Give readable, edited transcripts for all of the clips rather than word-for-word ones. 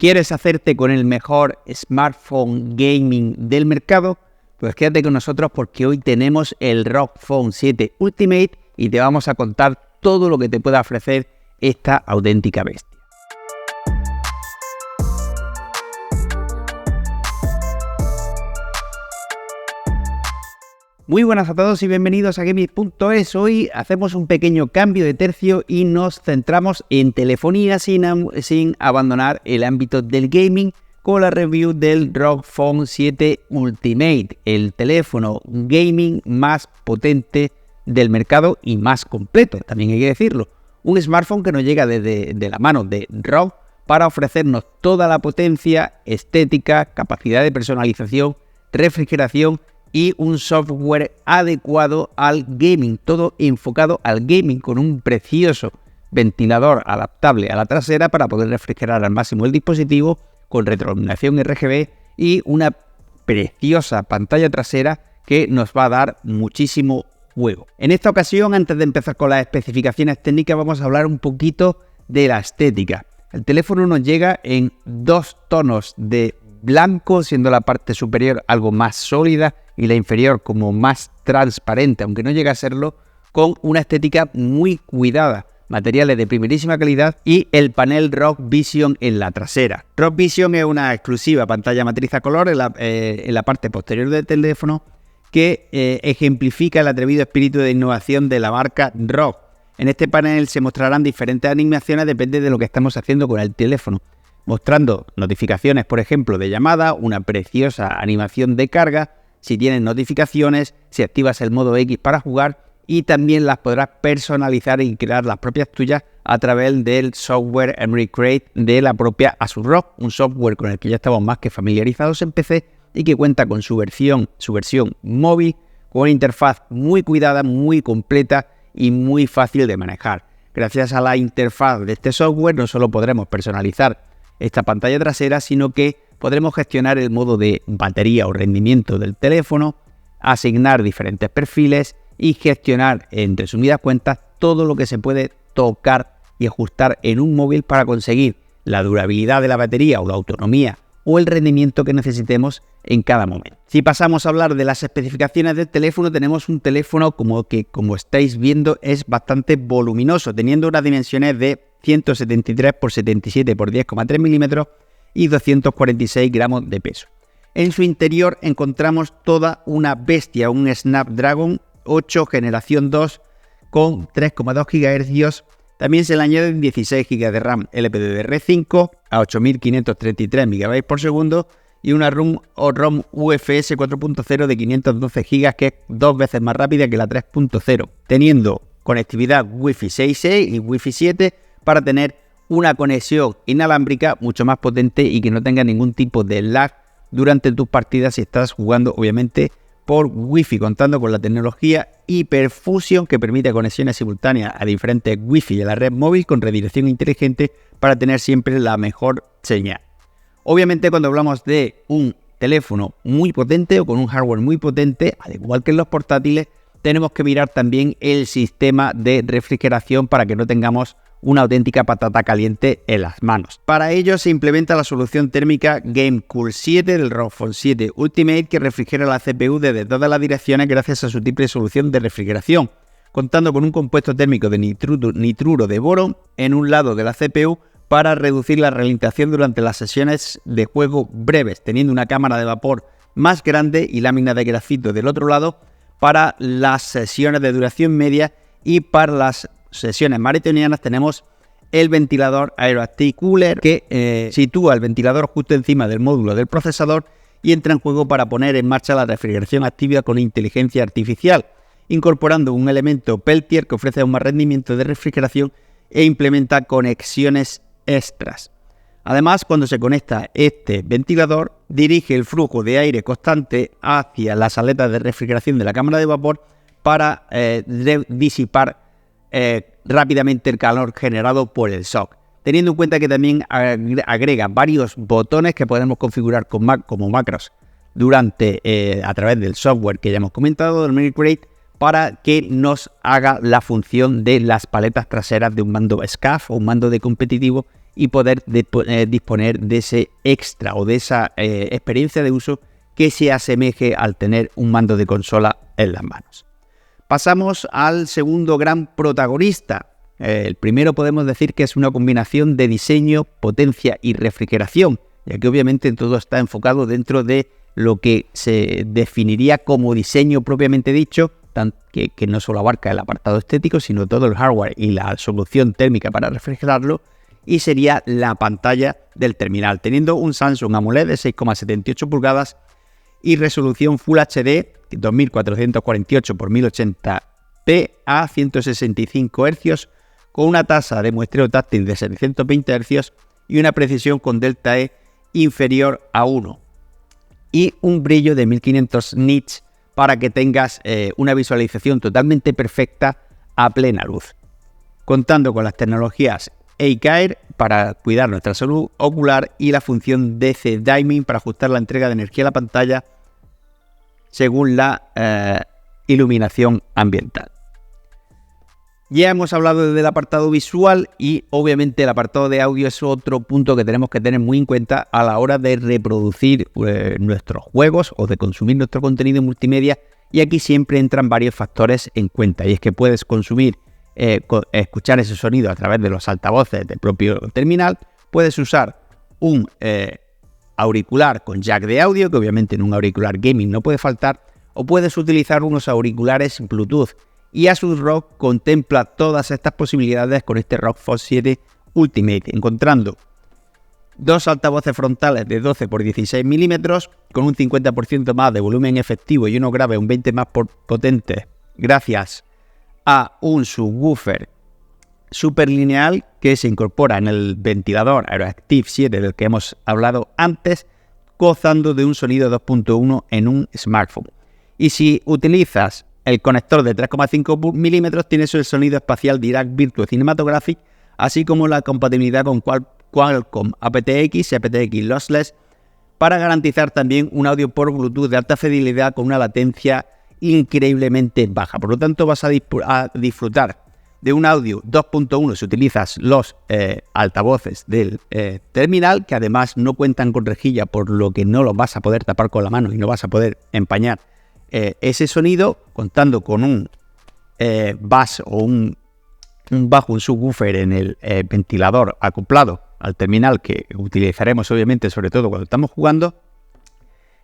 ¿Quieres hacerte con el mejor smartphone gaming del mercado? Pues quédate con nosotros porque hoy tenemos el ROG Phone 7 Ultimate y te vamos a contar todo lo que te puede ofrecer esta auténtica bestia. Muy buenas a todos y bienvenidos a Gaming.es. Hoy hacemos un pequeño cambio de tercio y nos centramos en telefonía sin abandonar el ámbito del gaming con la review del ROG Phone 7 Ultimate, el teléfono gaming más potente del mercado y más completo, también hay que decirlo. Un smartphone que nos llega de la mano de ROG para ofrecernos toda la potencia, estética, capacidad de personalización, refrigeración y un software adecuado al gaming, todo enfocado al gaming con un precioso ventilador adaptable a la trasera para poder refrigerar al máximo el dispositivo con retroiluminación RGB y una preciosa pantalla trasera que nos va a dar muchísimo juego. En esta ocasión, antes de empezar con las especificaciones técnicas, vamos a hablar un poquito de la estética. El teléfono nos llega en dos tonos de blanco, siendo la parte superior algo más sólida y la inferior como más transparente, aunque no llega a serlo, con una estética muy cuidada, materiales de primerísima calidad y el panel ROG Vision en la trasera. ROG Vision es una exclusiva pantalla matriz a color en la parte posterior del teléfono que ejemplifica el atrevido espíritu de innovación de la marca ROG. En este panel se mostrarán diferentes animaciones, depende de lo que estamos haciendo con el teléfono, mostrando notificaciones, por ejemplo, de llamada, una preciosa animación de carga, si tienes notificaciones, si activas el modo X para jugar y también las podrás personalizar y crear las propias tuyas a través del software Memory Crate de la propia Asus ROG, un software con el que ya estamos más que familiarizados en PC y que cuenta con su versión móvil, con una interfaz muy cuidada, muy completa y muy fácil de manejar. Gracias a la interfaz de este software no solo podremos personalizar esta pantalla trasera, sino que podremos gestionar el modo de batería o rendimiento del teléfono, asignar diferentes perfiles y gestionar, en resumidas cuentas, todo lo que se puede tocar y ajustar en un móvil para conseguir la durabilidad de la batería o la autonomía o el rendimiento que necesitemos en cada momento. Si pasamos a hablar de las especificaciones del teléfono, tenemos un teléfono como estáis viendo es bastante voluminoso, teniendo unas dimensiones de 173 x 77 x 10,3 milímetros y 246 gramos de peso. En su interior encontramos toda una bestia, un Snapdragon 8 generación 2 con 3,2 GHz. También se le añaden 16 GB de RAM LPDDR5 a 8533 MB por segundo y una ROM UFS 4.0 de 512 GB que es 2 veces más rápida que la 3.0, teniendo conectividad Wi-Fi 6E y Wi-Fi 7 para tener una conexión inalámbrica mucho más potente y que no tenga ningún tipo de lag durante tus partidas si estás jugando obviamente por Wi-Fi, contando con la tecnología HyperFusion que permite conexiones simultáneas a diferentes Wi-Fi y a la red móvil con redirección inteligente para tener siempre la mejor señal. Obviamente cuando hablamos de un teléfono muy potente o con un hardware muy potente, al igual que en los portátiles, tenemos que mirar también el sistema de refrigeración para que no tengamos una auténtica patata caliente en las manos. Para ello se implementa la solución térmica GameCool 7 del ROG Phone 7 Ultimate que refrigera la CPU desde todas las direcciones gracias a su triple solución de refrigeración, contando con un compuesto térmico de nitruro de boro en un lado de la CPU para reducir la ralentización durante las sesiones de juego breves, teniendo una cámara de vapor más grande y lámina de grafito del otro lado para las sesiones de duración media y para las sesiones maratonianas tenemos el ventilador Aeroactive Cooler que sitúa el ventilador justo encima del módulo del procesador y entra en juego para poner en marcha la refrigeración activa con inteligencia artificial, incorporando un elemento Peltier que ofrece un más rendimiento de refrigeración e implementa conexiones extras. Además, cuando se conecta este ventilador, dirige el flujo de aire constante hacia las aletas de refrigeración de la cámara de vapor para disipar rápidamente el calor generado por el shock, teniendo en cuenta que también agrega varios botones que podemos configurar como macros a través del software que ya hemos comentado del Memory Crate para que nos haga la función de las paletas traseras de un mando SCAF o un mando de competitivo y poder disponer de ese extra o de esa experiencia de uso que se asemeje al tener un mando de consola en las manos. Pasamos al segundo gran protagonista. El primero podemos decir que es una combinación de diseño, potencia y refrigeración, ya que obviamente todo está enfocado dentro de lo que se definiría como diseño propiamente dicho, que no solo abarca el apartado estético, sino todo el hardware y la solución térmica para refrigerarlo, y sería la pantalla del terminal, teniendo un Samsung AMOLED de 6,78 pulgadas y resolución Full HD 2448 x 1080p a 165 Hz, con una tasa de muestreo táctil de 720 Hz y una precisión con delta E inferior a 1 y un brillo de 1500 nits para que tengas una visualización totalmente perfecta a plena luz, contando con las tecnologías AkeAir para cuidar nuestra salud ocular y la función DC Dimming para ajustar la entrega de energía a la pantalla según la iluminación ambiental. Ya hemos hablado del apartado visual y obviamente el apartado de audio es otro punto que tenemos que tener muy en cuenta a la hora de reproducir nuestros juegos o de consumir nuestro contenido multimedia, y aquí siempre entran varios factores en cuenta, y es que puedes escuchar ese sonido a través de los altavoces del propio terminal, puedes usar un auricular con jack de audio, que obviamente en un auricular gaming no puede faltar, o puedes utilizar unos auriculares Bluetooth. Y Asus ROG contempla todas estas posibilidades con este ROG Phone 7 Ultimate, encontrando dos altavoces frontales de 12 x 16 milímetros con un 50% más de volumen efectivo y uno grave un 20 más potente gracias a un subwoofer superlineal que se incorpora en el ventilador Aeroactive 7 del que hemos hablado antes, gozando de un sonido 2.1 en un smartphone. Y si utilizas el conector de 3,5 milímetros, tienes el sonido espacial Dirac Virtual Cinematographic, así como la compatibilidad con Qualcomm aptX y aptX Lossless, para garantizar también un audio por Bluetooth de alta fidelidad con una latencia increíblemente baja. Por lo tanto, vas a disfrutar de un audio 2.1 si utilizas los altavoces del terminal, que además no cuentan con rejilla, por lo que no los vas a poder tapar con la mano y no vas a poder empañar ese sonido, contando con un bass o un bajo, un subwoofer en el ventilador acoplado al terminal, que utilizaremos obviamente sobre todo cuando estamos jugando,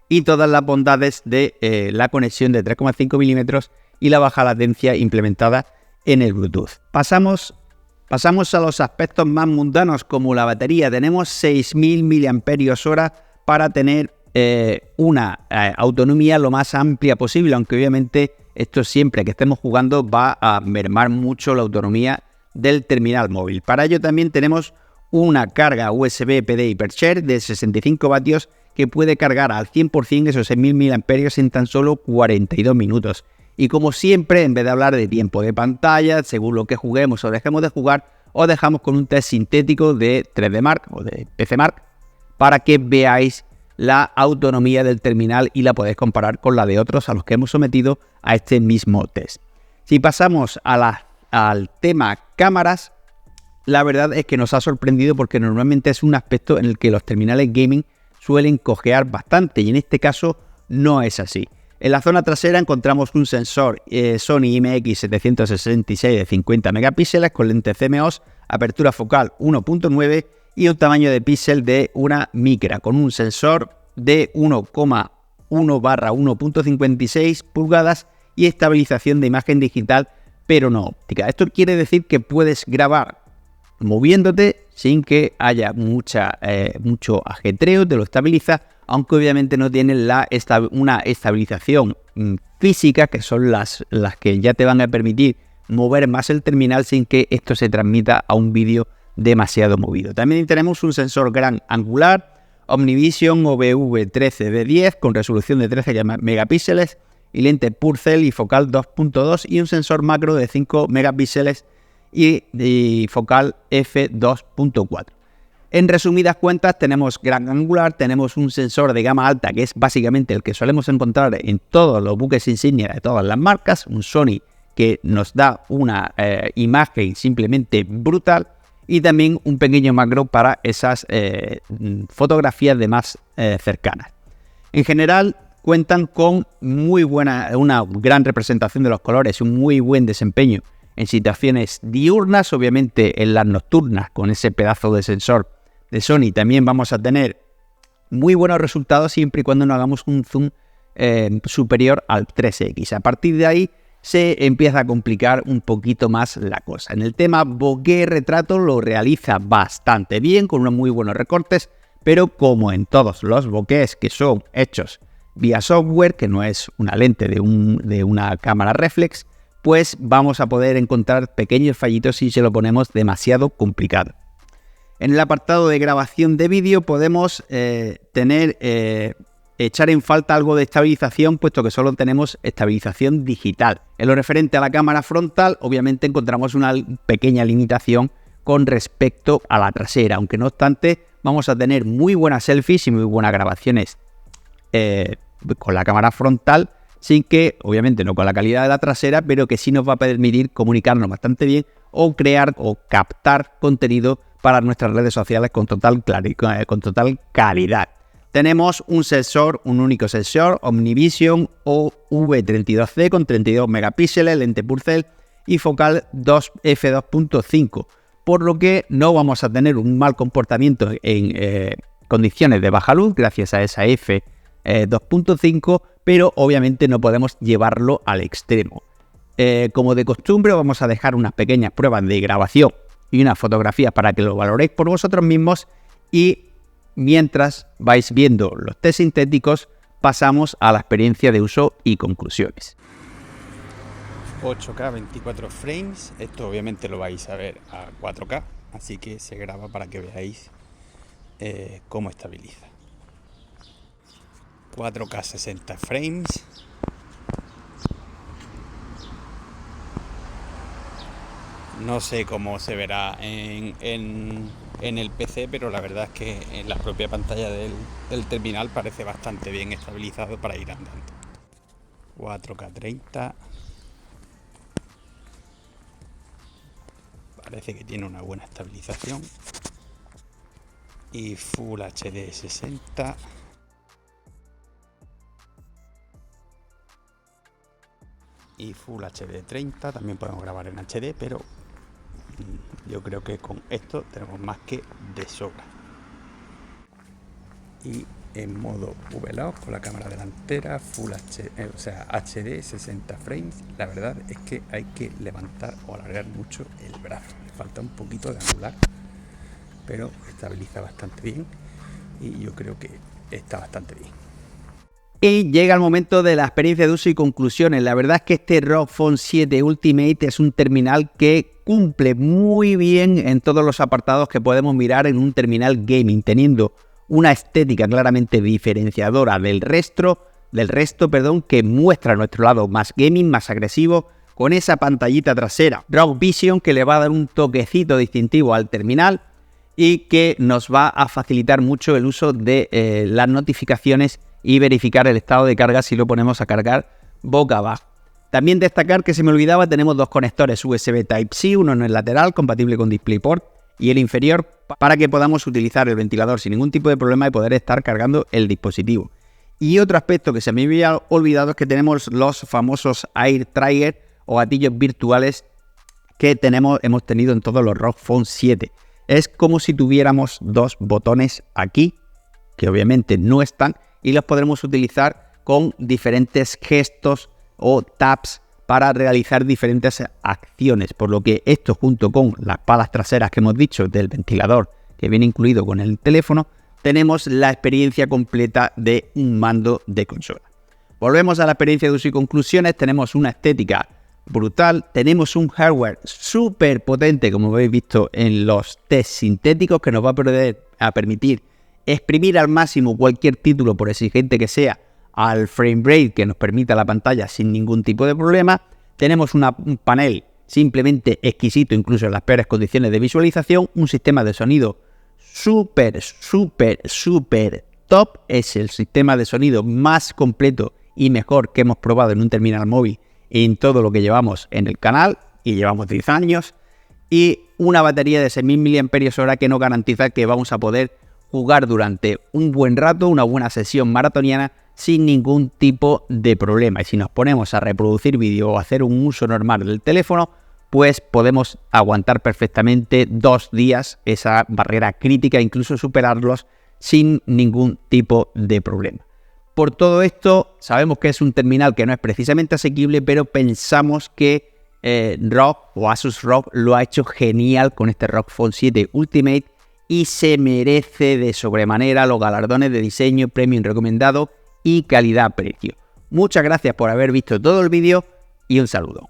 y todas las bondades de la conexión de 3,5 milímetros y la baja latencia implementada en el Bluetooth. Pasamos a los aspectos más mundanos, como la batería. Tenemos 6.000 mAh para tener una autonomía lo más amplia posible, aunque obviamente esto siempre que estemos jugando va a mermar mucho la autonomía del terminal móvil. Para ello también tenemos una carga USB PD Hypershare de 65 vatios que puede cargar al 100% esos 6.000 mAh en tan solo 42 minutos. Y como siempre, en vez de hablar de tiempo de pantalla, según lo que juguemos o dejemos de jugar, os dejamos con un test sintético de 3D Mark o de PC Mark para que veáis la autonomía del terminal y la podéis comparar con la de otros a los que hemos sometido a este mismo test. Si pasamos al tema cámaras, la verdad es que nos ha sorprendido porque normalmente es un aspecto en el que los terminales gaming suelen cojear bastante, y en este caso no es así. En la zona trasera encontramos un sensor Sony IMX766 de 50 megapíxeles con lente CMOS, apertura focal 1.9 y un tamaño de píxel de una micra, con un sensor de 1,1/1.56 pulgadas y estabilización de imagen digital, pero no óptica. Esto quiere decir que puedes grabar moviéndote sin que haya mucho ajetreo, te lo estabiliza, aunque obviamente no tiene una estabilización física, que son las que ya te van a permitir mover más el terminal sin que esto se transmita a un vídeo demasiado movido. También tenemos un sensor gran angular Omnivision OBV13D10 con resolución de 13 megapíxeles y lente Purcell y focal 2.2 y un sensor macro de 5 megapíxeles y focal f2.4. En resumidas cuentas, tenemos gran angular, tenemos un sensor de gama alta que es básicamente el que solemos encontrar en todos los buques insignia de todas las marcas, un Sony que nos da una imagen simplemente brutal, y también un pequeño macro para esas fotografías de más cercanas. En general cuentan con una gran representación de los colores, un muy buen desempeño en situaciones diurnas. Obviamente en las nocturnas, con ese pedazo de sensor de Sony, también vamos a tener muy buenos resultados siempre y cuando no hagamos un zoom superior al 3x. A partir de ahí se empieza a complicar un poquito más la cosa. En el tema bokeh retrato lo realiza bastante bien, con unos muy buenos recortes, pero como en todos los bokehs que son hechos vía software, que no es una lente de una cámara reflex, pues vamos a poder encontrar pequeños fallitos si se lo ponemos demasiado complicado. En el apartado de grabación de vídeo podemos echar en falta algo de estabilización, puesto que solo tenemos estabilización digital. En lo referente a la cámara frontal, obviamente encontramos una pequeña limitación con respecto a la trasera, aunque no obstante vamos a tener muy buenas selfies y muy buenas grabaciones con la cámara frontal, sin que, obviamente no con la calidad de la trasera, pero que sí nos va a permitir comunicarnos bastante bien o crear o captar contenido para nuestras redes sociales con total calidad. Tenemos un único sensor, OmniVision OV32C con 32 megapíxeles, lente Purcell y focal f2.5, por lo que no vamos a tener un mal comportamiento en condiciones de baja luz gracias a esa f2.5, pero obviamente no podemos llevarlo al extremo. Como de costumbre, vamos a dejar unas pequeñas pruebas de grabación y unas fotografías para que lo valoréis por vosotros mismos, y mientras vais viendo los test sintéticos pasamos a la experiencia de uso y conclusiones. 8K 24 frames, esto obviamente lo vais a ver a 4K, así que se graba para que veáis cómo estabiliza. 4K 60 frames. No sé cómo se verá en el PC, pero la verdad es que en la propia pantalla del terminal parece bastante bien estabilizado para ir andando. 4K 30. Parece que tiene una buena estabilización. Y Full HD 60. Y Full HD 30. También podemos grabar en HD, pero yo creo que con esto tenemos más que de sobra. Y en modo VLOG con la cámara delantera Full HD, HD 60 frames. La verdad es que hay que levantar o alargar mucho el brazo. Le falta un poquito de angular, pero estabiliza bastante bien y yo creo que está bastante bien. Y llega el momento de la experiencia de uso y conclusiones. La verdad es que este ROG Phone 7 Ultimate es un terminal que cumple muy bien en todos los apartados que podemos mirar en un terminal gaming, teniendo una estética claramente diferenciadora del resto, que muestra nuestro lado más gaming, más agresivo, con esa pantallita trasera ROG Vision que le va a dar un toquecito distintivo al terminal y que nos va a facilitar mucho el uso de las notificaciones y verificar el estado de carga si lo ponemos a cargar boca abajo. También destacar que se me olvidaba, tenemos dos conectores USB Type-C, uno en el lateral compatible con DisplayPort y el inferior para que podamos utilizar el ventilador sin ningún tipo de problema y poder estar cargando el dispositivo. Y otro aspecto que se me había olvidado es que tenemos los famosos Air Trigger o gatillos virtuales que hemos tenido en todos los ROG Phone 7. Es como si tuviéramos dos botones aquí, que obviamente no están, y los podremos utilizar con diferentes gestos o taps para realizar diferentes acciones, por lo que esto, junto con las palas traseras que hemos dicho del ventilador que viene incluido con el teléfono, tenemos la experiencia completa de un mando de consola. Volvemos a la experiencia de uso y conclusiones. Tenemos una estética brutal, tenemos un hardware súper potente, como habéis visto en los test sintéticos, que nos va a permitir exprimir al máximo cualquier título, por exigente que sea, al frame rate que nos permita la pantalla sin ningún tipo de problema. Tenemos un panel simplemente exquisito, incluso en las peores condiciones de visualización, un sistema de sonido súper top. Es el sistema de sonido más completo y mejor que hemos probado en un terminal móvil en todo lo que llevamos en el canal, y llevamos 10 años. y una batería de 6.000 mAh que nos garantiza que vamos a poder jugar durante un buen rato, una buena sesión maratoniana sin ningún tipo de problema. Y si nos ponemos a reproducir vídeo o hacer un uso normal del teléfono, pues podemos aguantar perfectamente 2 días esa barrera crítica, incluso superarlos sin ningún tipo de problema. Por todo esto, sabemos que es un terminal que no es precisamente asequible, pero pensamos que ROG o Asus ROG lo ha hecho genial con este ROG Phone 7 Ultimate y se merece de sobremanera los galardones de diseño, premium recomendado y calidad-precio. Muchas gracias por haber visto todo el vídeo y un saludo.